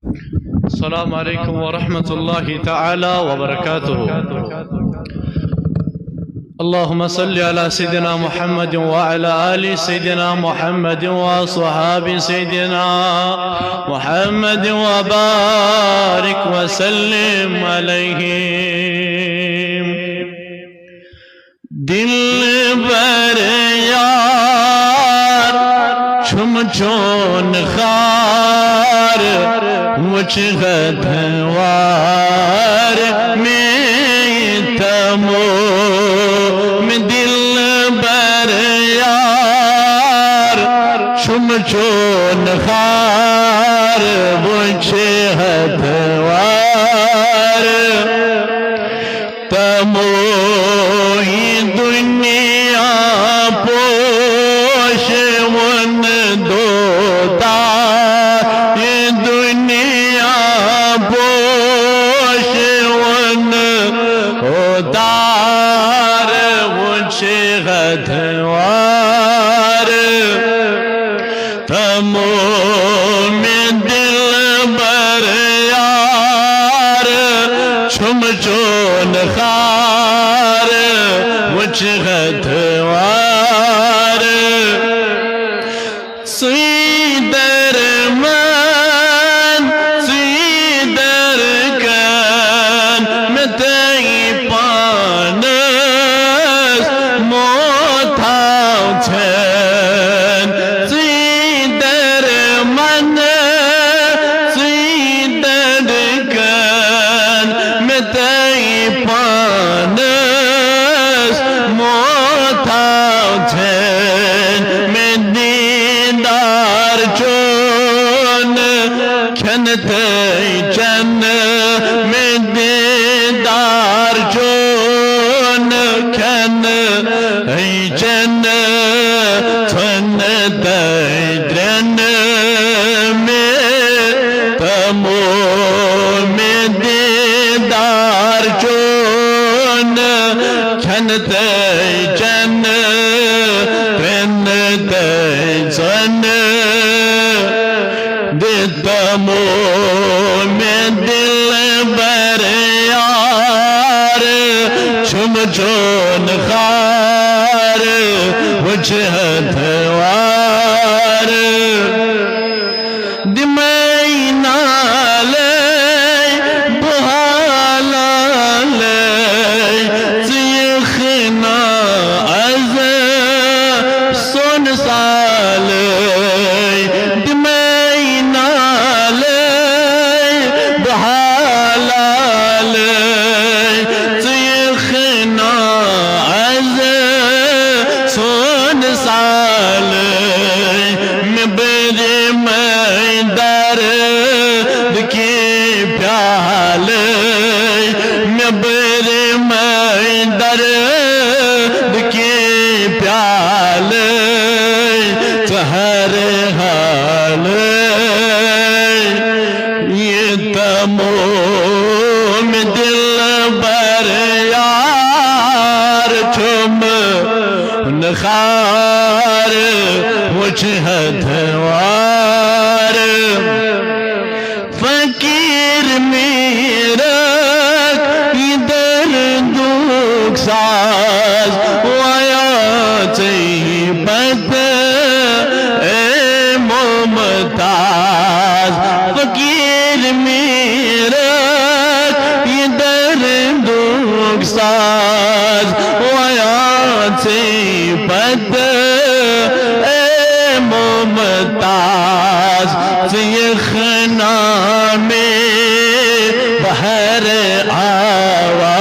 अस्सलामु अलैकुम व रहमतुल्लाहि तआला व बरकातुहू। अल्लाहुम्मा सल्लि अला सय्यिदिना मुहम्मद व अला आलि सय्यिदिना मुहम्मद व अस्हाबि सय्यिदिना मुहम्मद व बारिक व सल्लिम अलैहिम। दिल बर यार छुम चोन खार मुझ गधवार में तमो में दिल बर यार छुम चोन खार मुझ गधवार तमो ही दुनिया पोश वन दोता ये दुनिया पोश वन उतार मुझे गधवार तमो में दिल बर यार छुम चोन खार मुझ गधवार सीदर मन सीदर कन में तई पानस मोथाव छन सीदर मन सीदर कन में तई पानस मोथाव छन में दीदार चोन खन तई चन में दीदार चोन खन चन थन तई द्रन में तमो में दीदार चोन खन तई चन द्रन तई सन तमो में दिल बर यार छुम चोन खार मुझ हथवार दिमई नाले बहाला ले सीखना अज सोन साल दिमई नाले बहाला ले सीखना अज सोन साल में बरे मैं दर्द के प्याल में बरे मैं दर्द के प्याल हर हाल ये तमो में दिल बर यार छुम नखार मुझ हथवार फकीर मेरा इधर दुख साज वाया बद ए मोमताज फकीर मेरा इधर दुख साज वाया बद ए मोमताज सीखना में बहर आवा